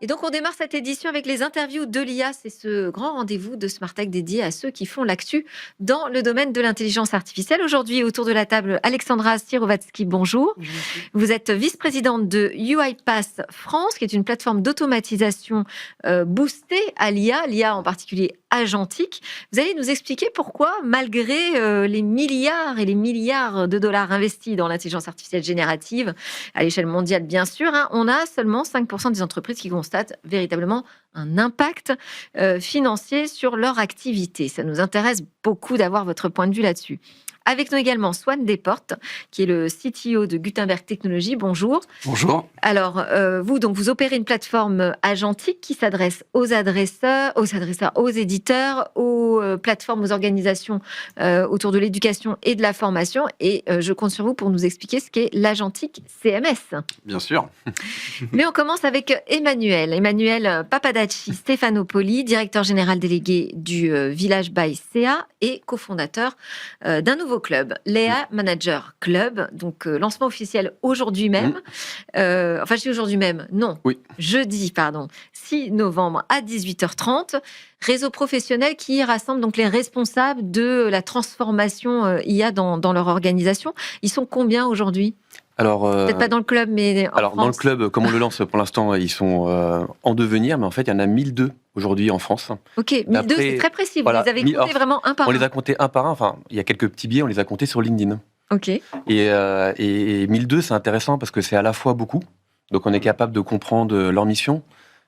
Et donc, on démarre cette édition avec les interviews de l'IA. C'est ce grand rendez-vous de Smart Tech dédié à ceux qui font l'actu dans le domaine de l'intelligence artificielle. Aujourd'hui, autour de la table, Alexandra Sirovatsky, bonjour. Bonjour. Vous êtes vice-présidente de UiPath France, qui est une plateforme d'automatisation boostée à l'IA en particulier agentique. Vous allez nous expliquer pourquoi, malgré les milliards et les milliards de dollars investis dans l'intelligence artificielle générative, à l'échelle mondiale bien sûr, on a seulement 5% des entreprises qui constatent véritablement un impact financier sur leur activité. Ça nous intéresse beaucoup d'avoir votre point de vue là-dessus. Avec nous également Swan Desportes, qui est le CTO de Gutenberg Technologies. Bonjour. Bonjour. Alors, vous opérez une plateforme agentique qui s'adresse aux adresseurs, aux éditeurs, aux plateformes, aux organisations autour de l'éducation et de la formation. Et je compte sur vous pour nous expliquer ce qu'est l'agentique CMS. Bien sûr. Mais on commence avec Emmanuel Papadacci Stefanopoli, directeur général délégué du Village by CA et cofondateur d'un nouveau club, Léa Manager Club. Donc, lancement officiel aujourd'hui même. Je dis aujourd'hui même, non. Oui. Jeudi, 6 novembre à 18h30. Réseau professionnel qui rassemble donc les responsables de la transformation IA dans leur organisation. Ils sont combien aujourd'hui ? Alors, peut-être pas dans le club, mais en France. Dans le club, comme on le lance pour l'instant, ils sont en devenir, mais en fait, il y en a 1002 aujourd'hui en France. Ok, 1002, c'est très précis. Vous les avez comptés vraiment un par un. On les a comptés un par un. Enfin, il y a quelques petits biais, on les a comptés sur LinkedIn. Ok. Et 1002, c'est intéressant parce que c'est à la fois beaucoup. Donc, on est capable de comprendre leur mission,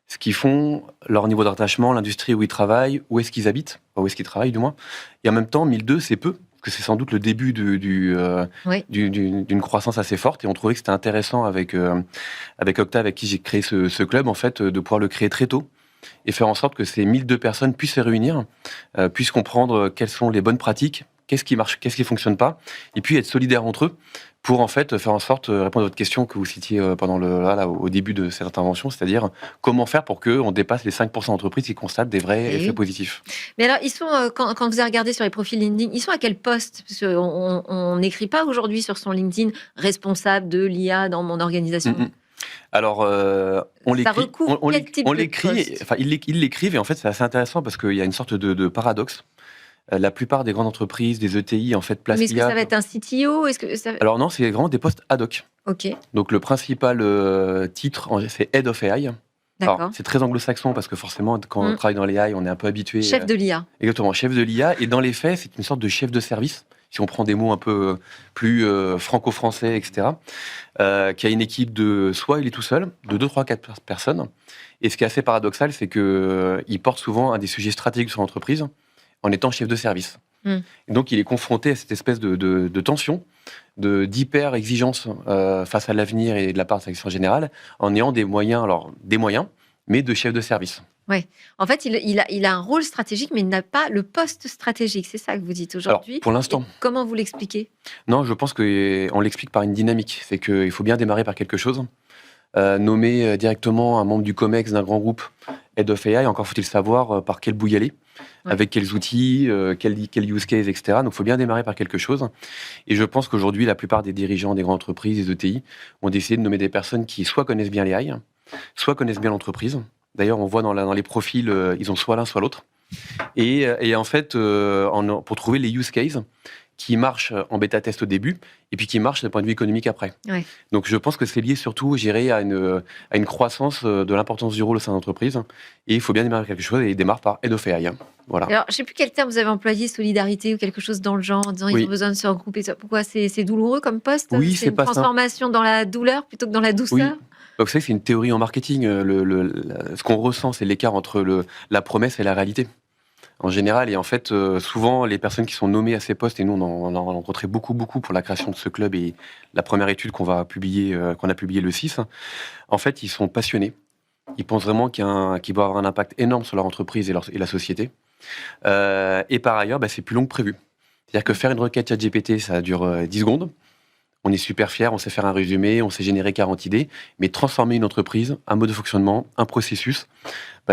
ce qu'ils font, leur niveau d'attachement, l'industrie où ils travaillent, où est-ce qu'ils habitent, où est-ce qu'ils travaillent du moins. Et en même temps, 1002, c'est peu. Que c'est sans doute le début d'une croissance assez forte, et on trouvait que c'était intéressant avec Octa, avec qui j'ai créé ce club, en fait, de pouvoir le créer très tôt et faire en sorte que ces 1002 personnes puissent se réunir, puissent comprendre quelles sont les bonnes pratiques, qu'est-ce qui marche, qu'est-ce qui fonctionne pas, et puis être solidaires entre eux pour en fait faire en sorte de répondre à votre question que vous citiez au début de cette intervention, c'est-à-dire comment faire pour qu'on dépasse les 5% d'entreprises qui constatent des vrais effets positifs. Mais alors, ils sont, quand vous avez regardé sur les profils LinkedIn, ils sont à quel poste ? Parce qu'on n'écrit pas aujourd'hui sur son LinkedIn « responsable de l'IA dans mon organisation ». Alors, on l'écrit, ils l'écrivent, et en fait, c'est assez intéressant parce qu'il y a une sorte de paradoxe. La plupart des grandes entreprises, des ETI, en fait, placent Mais est-ce que ça va être un CTO ? Alors non, c'est vraiment des postes ad hoc. Ok. Donc le principal titre, c'est Head of AI. D'accord. Alors, c'est très anglo-saxon parce que forcément, quand on travaille dans l'AI, on est un peu habitué. Chef de l'IA. Exactement, chef de l'IA. Et dans les faits, c'est une sorte de chef de service, si on prend des mots un peu plus franco-français, etc., qui a une équipe de, soit il est tout seul, de 2, 3, 4 personnes. Et ce qui est assez paradoxal, c'est qu'il porte souvent un des sujets stratégiques sur l'entreprise en étant chef de service. Et donc, il est confronté à cette espèce de tension, d'hyper-exigence face à l'avenir et de la part de sa direction générale, en ayant des moyens, mais de chef de service. Oui. En fait, il a un rôle stratégique, mais il n'a pas le poste stratégique. C'est ça que vous dites aujourd'hui. Alors, pour l'instant. Et comment vous l'expliquez ? Non, je pense qu'on l'explique par une dynamique. C'est qu'il faut bien démarrer par quelque chose. Nommer directement un membre du COMEX d'un grand groupe Head of AI, encore faut-il savoir par quel bout y aller, avec quels outils, quel use case, etc. Donc il faut bien démarrer par quelque chose. Et je pense qu'aujourd'hui, la plupart des dirigeants des grandes entreprises, des ETI, ont décidé de nommer des personnes qui soit connaissent bien l'AI, soit connaissent bien l'entreprise. D'ailleurs, on voit dans les profils, ils ont soit l'un, soit l'autre. Et en fait, pour trouver les use cases qui marchent en bêta-test au début, et puis qui marchent d'un point de vue économique après. Ouais. Donc je pense que c'est lié surtout, à une croissance de l'importance du rôle au sein de l'entreprise. Et il faut bien démarrer quelque chose, et il démarre par Head of AI. Voilà. Alors, je ne sais plus quel terme vous avez employé, solidarité ou quelque chose dans le genre, en disant ils ont besoin de se regrouper. Pourquoi c'est douloureux comme poste ? Oui, c'est une transformation dans la douleur plutôt que dans la douceur ? Oui. Donc c'est une théorie en marketing. Ce qu'on ressent, c'est l'écart entre la promesse et la réalité. En général, et en fait, souvent, les personnes qui sont nommées à ces postes, et nous, on a rencontré beaucoup pour la création de ce club, et la première étude qu'on a publiée le 6, en fait, ils sont passionnés. Ils pensent vraiment qu'il va avoir un impact énorme sur leur entreprise et la société. Et par ailleurs, c'est plus long que prévu. C'est-à-dire que faire une requête ChatGPT, ça dure 10 secondes. on est super fiers, on sait faire un résumé, on sait générer 40 idées, mais transformer une entreprise, un mode de fonctionnement, un processus,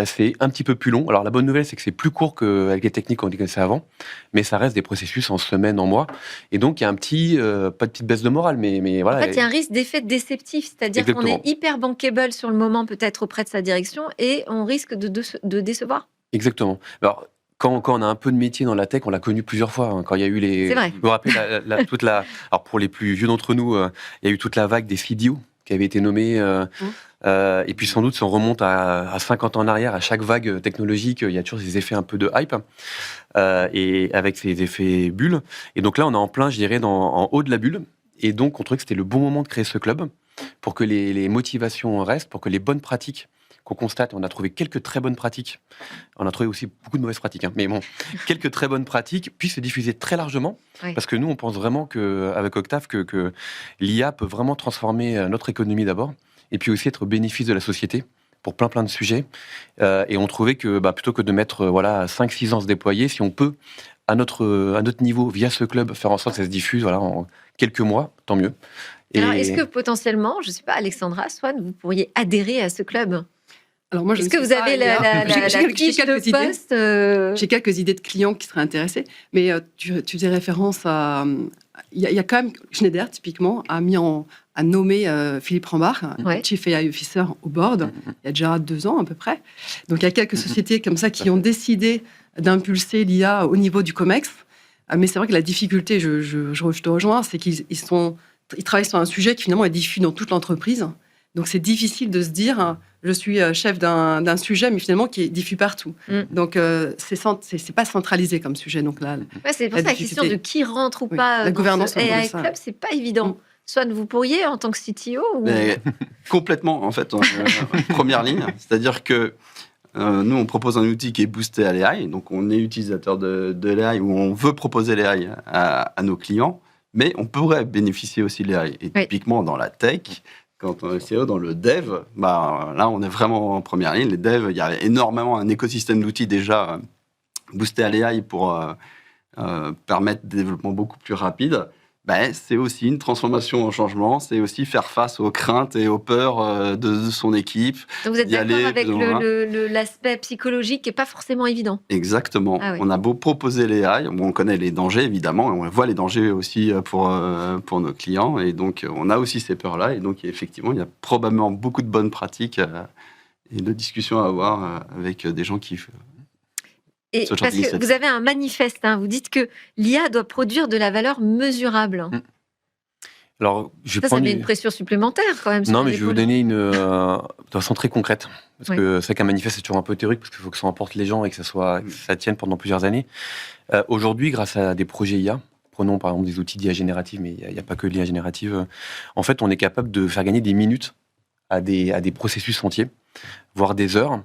c'est un petit peu plus long. Alors la bonne nouvelle, c'est que c'est plus court qu'avec les techniques qu'on connaissait avant, mais ça reste des processus en semaines, en mois. Et donc il y a pas de petite baisse de morale, mais voilà. En fait, il y a un risque d'effet déceptif, c'est-à-dire qu'on est hyper bankable sur le moment, peut-être auprès de sa direction, et on risque de décevoir. Exactement. Alors, quand on a un peu de métier dans la tech, on l'a connu plusieurs fois. Hein, quand il y a eu les... C'est vrai. Vous vous rappelez toute la... Alors, pour les plus vieux d'entre nous, il y a eu toute la vague des CDO qui avait été nommée. Et puis, sans doute, si on remonte à 50 ans en arrière, à chaque vague technologique, il y a toujours des effets un peu de hype, et avec ces effets bulles. Et donc là, on est en plein, je dirais, en haut de la bulle. Et donc, on trouvait que c'était le bon moment de créer ce club pour que les motivations restent, pour que les bonnes pratiques qu'on constate, on a trouvé quelques très bonnes pratiques, on a trouvé aussi beaucoup de mauvaises pratiques, mais bon, quelques très bonnes pratiques puissent se diffuser très largement, parce que nous, on pense vraiment qu'avec Octave, que l'IA peut vraiment transformer notre économie d'abord, et puis aussi être au bénéfice de la société pour plein de sujets. Et on trouvait que plutôt que de mettre 5-6 ans à se déployer, si on peut, à notre niveau, via ce club, faire en sorte que ça se diffuse en quelques mois, tant mieux. Alors, est-ce que potentiellement, je ne sais pas, Alexandra, Swan, vous pourriez adhérer à ce club ? Alors moi, est-ce que vous avez la fiche de poste J'ai quelques idées de clients qui seraient intéressés, mais tu faisais référence à... Il y a quand même, Schneider, typiquement, a nommé Philippe Rambach, Chief AI Officer, au board, il y a déjà 2 ans à peu près. Donc il y a quelques sociétés comme ça qui ont décidé d'impulser l'IA au niveau du COMEX. Mais c'est vrai que la difficulté, je te rejoins, c'est qu'ils travaillent sur un sujet qui finalement est diffus dans toute l'entreprise. Donc c'est difficile de se dire, je suis chef d'un sujet, mais finalement qui est diffus partout. Donc c'est pas centralisé comme sujet. Donc là, c'est pour ça la question de qui rentre ou pas la gouvernance dans ce AI Club, c'est pas évident. Swan, vous pourriez en tant que CTO ou... Complètement, en fait, en première ligne. C'est-à-dire que nous, on propose un outil qui est boosté à l'AI. Donc on est utilisateur de l'AI ou on veut proposer l'AI à nos clients, mais on pourrait bénéficier aussi de l'AI. Et typiquement dans la tech, quand on est CEO dans le dev, là, on est vraiment en première ligne. Les devs, il y a énormément un écosystème d'outils déjà boosté à l'AI pour permettre des développements beaucoup plus rapides. C'est aussi une transformation en changement, c'est aussi faire face aux craintes et aux peurs de son équipe. Donc vous êtes d'accord avec l'aspect psychologique qui n'est pas forcément évident. Exactement. On a beau proposer l'AI, on connaît les dangers évidemment, on voit les dangers aussi pour nos clients, et donc on a aussi ces peurs-là, et donc effectivement il y a probablement beaucoup de bonnes pratiques et de discussions à avoir avec des gens qui... Et parce que vous avez un manifeste, vous dites que l'IA doit produire de la valeur mesurable. Alors, ça met une pression supplémentaire quand même. Non, mais je vais vous donner de façon très concrète. Parce que c'est qu'un manifeste, c'est toujours un peu théorique, parce qu'il faut que ça emporte les gens et que ça tienne pendant plusieurs années. Aujourd'hui, grâce à des projets IA, prenons par exemple des outils d'IA générative, mais il n'y a pas que l'IA générative, en fait, on est capable de faire gagner des minutes à des processus entiers, voire des heures.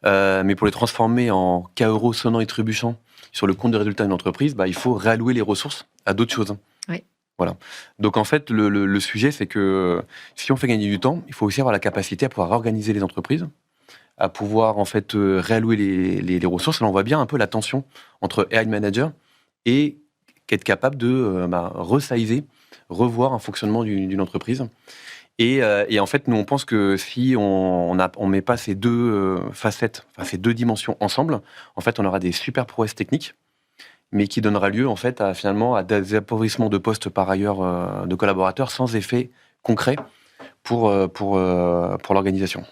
Mais pour les transformer en cas euros sonnants et trébuchants sur le compte de résultat d'une entreprise, il faut réallouer les ressources à d'autres choses. Oui. Voilà. Donc en fait, le sujet, c'est que si on fait gagner du temps, il faut aussi avoir la capacité à pouvoir réorganiser les entreprises, à pouvoir en fait réallouer les ressources. Et là, on voit bien un peu la tension entre AI Manager et être capable de resizer, revoir un fonctionnement d'une entreprise. Et en fait, nous, on pense que si on met pas ces deux facettes, ces deux dimensions ensemble, en fait, on aura des super prouesses techniques, mais qui donnera lieu, en fait, finalement, à des appauvissements de postes par ailleurs de collaborateurs sans effet concret pour l'organisation.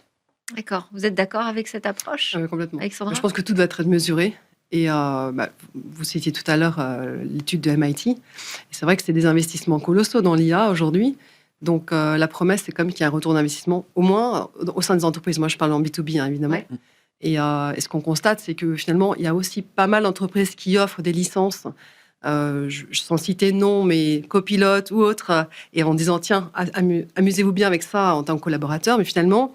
D'accord. Vous êtes d'accord avec cette approche, complètement. Alexandra ? Je pense que tout doit être mesuré. Et vous citiez tout à l'heure l'étude de MIT. Et c'est vrai que c'est des investissements colossaux dans l'IA aujourd'hui. Donc, la promesse, c'est comme qu'il y a un retour d'investissement, au moins au sein des entreprises. Moi, je parle en B2B, évidemment. Ouais. Et ce qu'on constate, c'est que finalement, il y a aussi pas mal d'entreprises qui offrent des licences, sans citer nom, mais copilote ou autre, et en disant, tiens, amusez-vous bien avec ça en tant que collaborateur. Mais finalement,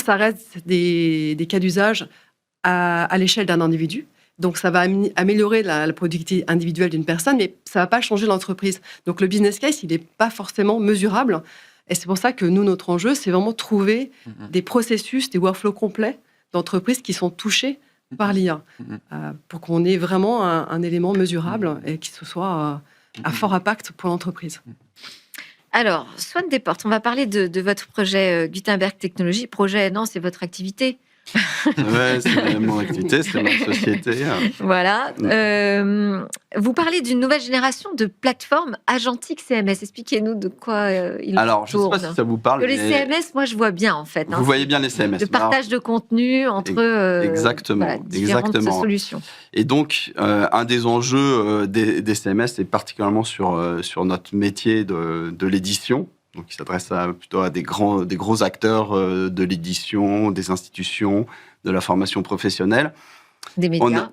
ça reste des cas d'usage à l'échelle d'un individu. Donc, ça va améliorer la productivité individuelle d'une personne, mais ça ne va pas changer l'entreprise. Donc, le business case, il n'est pas forcément mesurable. Et c'est pour ça que nous, notre enjeu, c'est vraiment trouver des processus, des workflows complets d'entreprises qui sont touchées par l'IA, pour qu'on ait vraiment un élément mesurable et qui soit à fort impact pour l'entreprise. Alors, Swan Desportes, on va parler de votre projet Gutenberg Technologies. Projet, non, c'est votre activité. Ouais, c'est mon activité, c'est ma société. Voilà. Vous parlez d'une nouvelle génération de plateformes agentiques CMS. Expliquez-nous de quoi il Alors, je ne sais tourne. pas si ça vous parle. Que les mais CMS, moi, je vois bien, en fait. Vous voyez bien les Le CMS. partage de contenu entre Exactement, différentes exactement. solutions. Et donc, un des enjeux des CMS, c'est particulièrement sur notre métier de l'édition. Donc, il s'adresse plutôt à des gros acteurs de l'édition, des institutions, de la formation professionnelle. Des médias.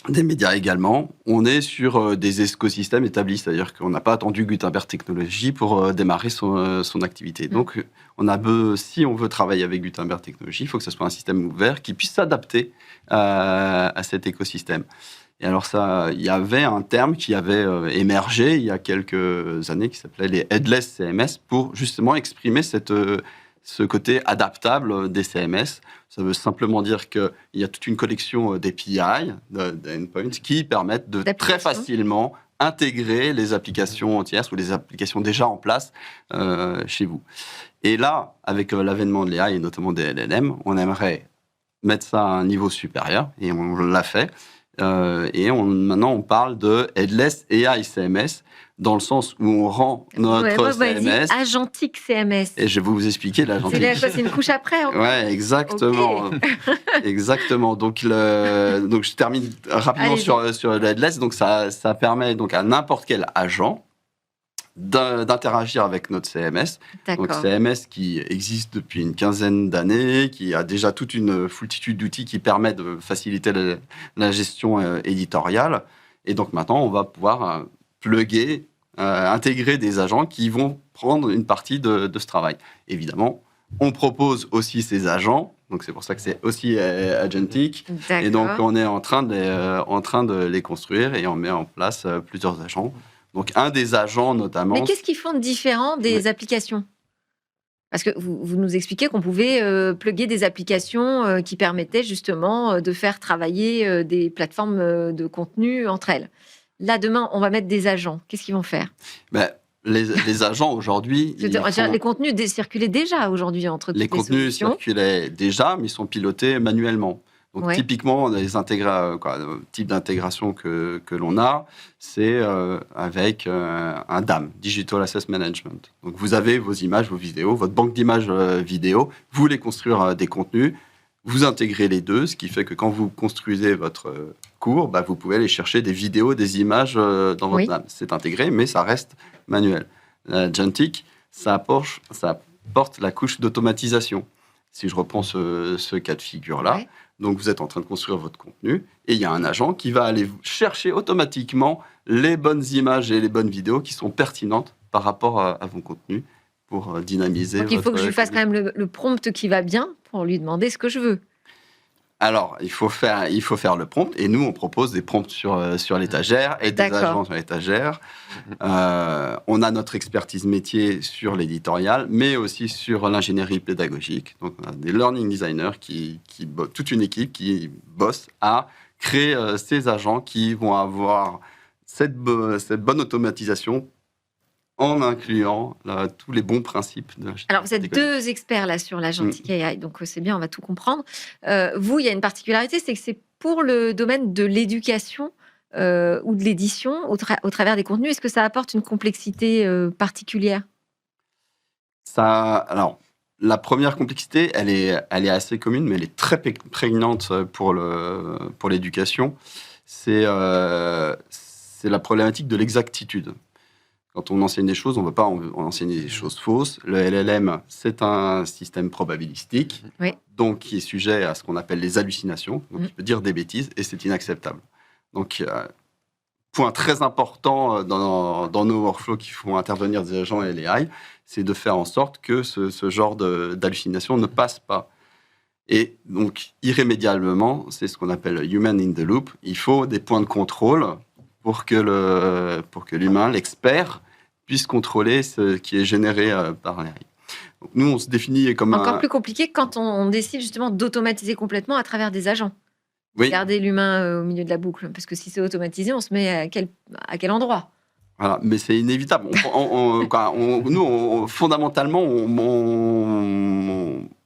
Des médias également. On est sur des écosystèmes établis, c'est-à-dire qu'on n'a pas attendu Gutenberg Technologies pour démarrer son activité. Donc, si on veut travailler avec Gutenberg Technologies, il faut que ce soit un système ouvert qui puisse s'adapter à cet écosystème. Et alors ça, il y avait un terme qui avait émergé il y a quelques années qui s'appelait les headless CMS pour justement exprimer ce côté adaptable des CMS. Ça veut simplement dire qu'il y a toute une collection d'API, d'endpoints, qui permettent de très facilement intégrer les applications tierces ou les applications déjà en place chez vous. Et là, avec l'avènement de l'AI et notamment des LLM, on aimerait mettre ça à un niveau supérieur, et on l'a fait. Maintenant, on parle de Headless AI CMS, dans le sens où on rend notre CMS... Agentique CMS. Et je vais vous expliquer l'agentique. C'est une couche après, en fait. Ouais, exactement. Okay. Exactement. Donc, je termine rapidement sur le Headless. Donc, ça permet donc à n'importe quel agent d'interagir avec notre CMS. Donc CMS qui existe depuis une quinzaine d'années, qui a déjà toute une foultitude d'outils qui permettent de faciliter la gestion éditoriale. Et donc maintenant, on va pouvoir plugger, intégrer des agents qui vont prendre une partie de ce travail. Évidemment, on propose aussi ces agents. Donc c'est pour ça que c'est aussi agentique. Et donc on est en train de les construire et on met en place plusieurs agents. Donc, un des agents, notamment... Mais qu'est-ce qu'ils font de différent des applications ? Parce que vous nous expliquez qu'on pouvait plugger des applications qui permettaient justement de faire travailler des plateformes de contenu entre elles. Là, demain, on va mettre des agents. Qu'est-ce qu'ils vont faire ? Les agents, aujourd'hui... Les contenus circulaient déjà aujourd'hui entre toutes les solutions. Les contenus circulaient déjà, mais ils sont pilotés manuellement. Donc, typiquement, les types d'intégration que l'on a, c'est avec un DAM, Digital Asset Management. Donc, vous avez vos images, vos vidéos, votre banque d'images vidéo, vous voulez construire des contenus, vous intégrez les deux, ce qui fait que quand vous construisez votre cours, vous pouvez aller chercher des vidéos, des images dans votre DAM. C'est intégré, mais ça reste manuel. Agentic, ça porte la couche d'automatisation. Si je reprends ce cas de figure-là, donc vous êtes en train de construire votre contenu et il y a un agent qui va aller chercher automatiquement les bonnes images et les bonnes vidéos qui sont pertinentes par rapport à vos contenus pour dynamiser. Donc il faut que je lui fasse quand même le prompt qui va bien pour lui demander ce que je veux. Alors, il faut faire le prompt, et nous, on propose des prompts sur l'étagère et des agents sur l'étagère. On a notre expertise métier sur l'éditorial, mais aussi sur l'ingénierie pédagogique. Donc, on a des learning designers, toute une équipe qui bosse à créer ces agents qui vont avoir cette bonne automatisation en incluant tous les bons principes de l'ingénierie. Alors, vous êtes deux experts là sur l'agentique AI, donc c'est bien, on va tout comprendre. Vous, il y a une particularité, c'est que c'est pour le domaine de l'éducation ou de l'édition au travers des contenus. Est-ce que ça apporte une complexité particulière ? Alors, la première complexité, elle est assez commune, mais elle est très prégnante pour l'éducation. C'est la problématique de l'exactitude. Quand on enseigne des choses, on ne veut pas enseigner des choses fausses. Le LLM, c'est un système probabilistique, donc qui est sujet à ce qu'on appelle les hallucinations. Donc, il peut dire des bêtises et c'est inacceptable. Donc, point très important dans nos workflows qui font intervenir des agents et les AI, c'est de faire en sorte que ce genre d'hallucination ne passe pas. Et donc, irrémédiablement, c'est ce qu'on appelle human in the loop. Il faut des points de contrôle pour que l'humain, l'expert, puisse contrôler ce qui est généré par l'AI. Donc nous, on se définit comme encore plus compliqué quand on décide justement d'automatiser complètement à travers des agents. Garder l'humain au milieu de la boucle. Parce que si c'est automatisé, on se met à quel endroit ? Voilà, mais c'est inévitable. Fondamentalement,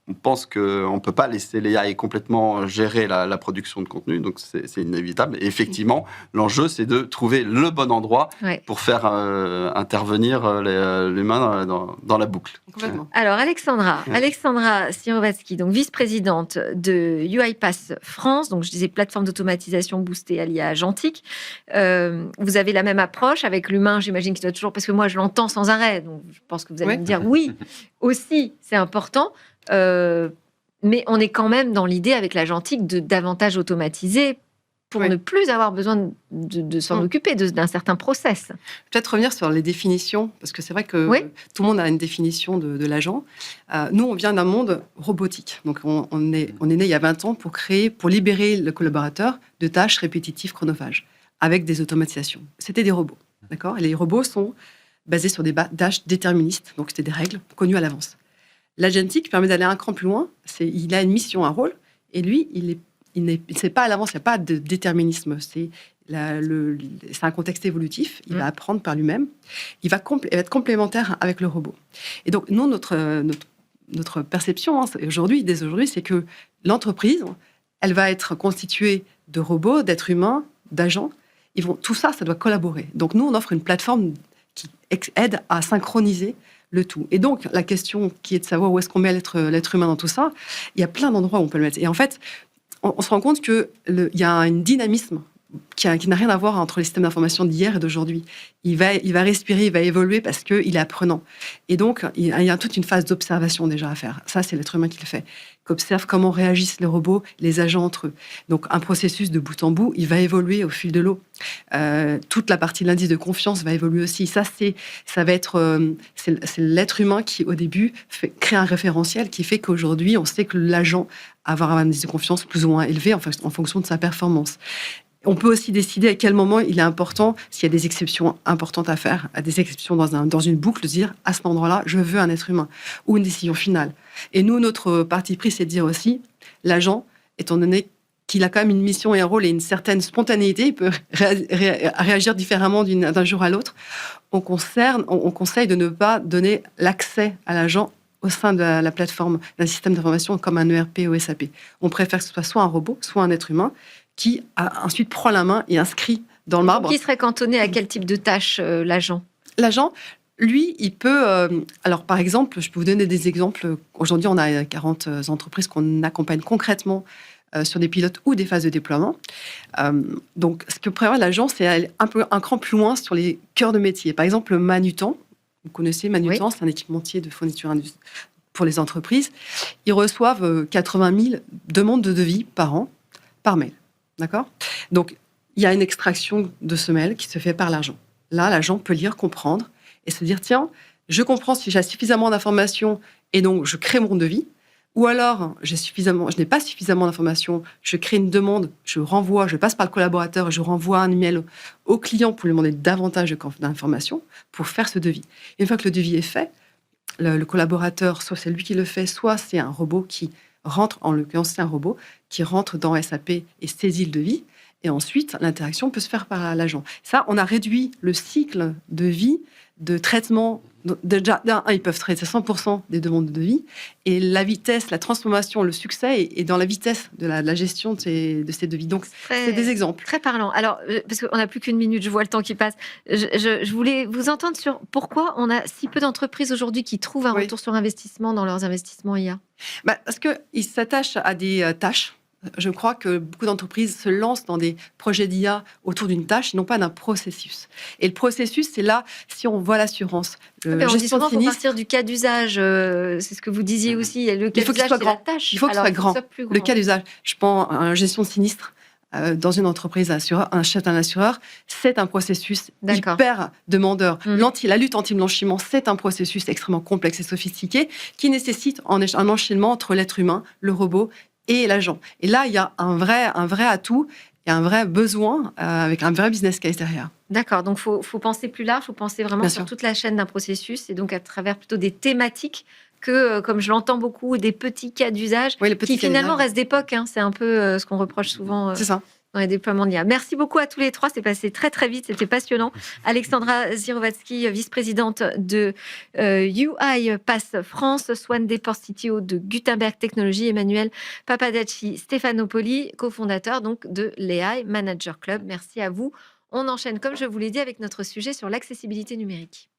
on pense qu'on ne peut pas laisser l'AI complètement gérer la production de contenu, donc c'est inévitable. Et effectivement, l'enjeu, c'est de trouver le bon endroit pour faire intervenir l'humain dans la boucle. Complètement. Alors, Alexandra Sirovatsky, donc vice-présidente de UiPath France, donc je disais plateforme d'automatisation boostée à l'IA agentique. Vous avez la même approche avec l'humain, j'imagine qu'il doit toujours, parce que moi je l'entends sans arrêt, donc je pense que vous allez me dire oui, aussi, c'est important. Mais on est quand même dans l'idée avec l'agentique de davantage automatiser pour ne plus avoir besoin de s'en occuper d'un certain process. Peut-être revenir sur les définitions, parce que c'est vrai que tout le monde a une définition de l'agent. Nous, on vient d'un monde robotique. Donc, on est né il y a 20 ans pour libérer le collaborateur de tâches répétitives chronophages, avec des automatisations. C'était des robots, d'accord ? Et les robots sont basés sur des tâches déterministes, donc c'était des règles connues à l'avance. L'agentique permet d'aller un cran plus loin. Il a une mission, un rôle, et lui, il sait pas à l'avance, il n'y a pas de déterminisme. C'est un contexte évolutif. Il va apprendre par lui-même. Il va être complémentaire avec le robot. Et donc, nous, notre perception, dès aujourd'hui, c'est que l'entreprise, elle va être constituée de robots, d'êtres humains, d'agents. Tout ça, ça doit collaborer. Donc, nous, on offre une plateforme qui aide à synchroniser le tout. Et donc, la question qui est de savoir où est-ce qu'on met l'être humain dans tout ça, il y a plein d'endroits où on peut le mettre. Et en fait, on se rend compte qu'il y a un dynamisme qui n'a rien à voir entre les systèmes d'information d'hier et d'aujourd'hui. Il va respirer, il va évoluer parce qu'il est apprenant. Et donc, il y a toute une phase d'observation déjà à faire. Ça, c'est l'être humain qui le fait. Qui observe comment réagissent les robots, les agents entre eux. Donc, un processus de bout en bout, il va évoluer au fil de l'eau. Toute la partie de l'indice de confiance va évoluer aussi. C'est l'être humain qui, au début, crée un référentiel qui fait qu'aujourd'hui, on sait que l'agent va avoir un indice de confiance plus ou moins élevé en fonction de sa performance. On peut aussi décider à quel moment il est important, s'il y a des exceptions importantes à faire, à des exceptions dans une boucle, de dire à cet endroit-là, je veux un être humain, ou une décision finale. Et nous, notre parti pris, c'est de dire aussi, l'agent, étant donné qu'il a quand même une mission et un rôle et une certaine spontanéité, il peut réagir différemment d'un jour à l'autre, on conseille de ne pas donner l'accès à l'agent au sein de la plateforme d'un système d'information comme un ERP ou SAP. On préfère que ce soit un robot, soit un être humain, qui ensuite prend la main et inscrit dans le marbre. Qui serait cantonné à quel type de tâche, l'agent ? L'agent, lui, il peut... alors, par exemple, je peux vous donner des exemples. Aujourd'hui, on a 40 entreprises qu'on accompagne concrètement sur des pilotes ou des phases de déploiement. Donc, ce que prévoit l'agent, c'est aller un cran plus loin sur les cœurs de métier. Par exemple, Manutan, vous connaissez Manutan, c'est un équipementier de fourniture pour les entreprises. Ils reçoivent 80 000 demandes de devis par an, par mail. D'accord ? Donc, il y a une extraction de ce mail qui se fait par l'agent. Là, l'agent peut lire, comprendre et se dire, tiens, je comprends si j'ai suffisamment d'informations et donc je crée mon devis. Ou alors, je n'ai pas suffisamment d'informations, je crée une demande, je passe par le collaborateur et je renvoie un email au client pour lui demander davantage d'informations pour faire ce devis. Une fois que le devis est fait, le collaborateur, soit c'est lui qui le fait, soit c'est un robot qui rentre, en l'occurrence c'est un robot, qui rentre dans SAP et saisit le devis. Et ensuite, l'interaction peut se faire par l'agent. Ça, on a réduit le cycle de vie de traitement. Déjà, ils peuvent traiter 100% des demandes de devis. Et la vitesse, la transformation, le succès est dans la vitesse de la gestion de ces devis. Donc, c'est des exemples. Très parlant. Alors, parce qu'on n'a plus qu'une minute, je vois le temps qui passe. Je voulais vous entendre sur pourquoi on a si peu d'entreprises aujourd'hui qui trouvent un retour sur investissement dans leurs investissements IA. Parce qu'ils s'attachent à des tâches. Je crois que beaucoup d'entreprises se lancent dans des projets d'IA autour d'une tâche et non pas d'un processus. Et le processus, c'est là, si on voit l'assurance. On dit souvent qu'il faut partir du cas d'usage. C'est ce que vous disiez aussi. Le cas d'usage, c'est la tâche. Il faut que ce soit grand. Le cas d'usage. Je prends une gestion de sinistre dans une entreprise assureur, un chef d'un assureur, c'est un processus hyper demandeur. La lutte anti-blanchiment, c'est un processus extrêmement complexe et sophistiqué qui nécessite un enchaînement entre l'être humain, le robot et l'agent. Et là, il y a un vrai atout et un vrai besoin avec un vrai business case derrière. D'accord, donc il faut penser plus large, il faut penser vraiment sur toute la chaîne d'un processus et donc à travers plutôt des thématiques que, comme je l'entends beaucoup, des petits cas d'usage qui finalement restent d'époque. C'est un peu ce qu'on reproche souvent. C'est ça. dans les déploiements de l'IA. Merci beaucoup à tous les trois. C'est passé très très vite. C'était passionnant. Alexandra Zirovatsky, vice-présidente de UI Pass France, Swan Deport CTO de Gutenberg Technologies, Emmanuel Papadacci Stefanopoli, cofondateur donc de l'AI Manager Club. Merci à vous. On enchaîne, comme je vous l'ai dit, avec notre sujet sur l'accessibilité numérique.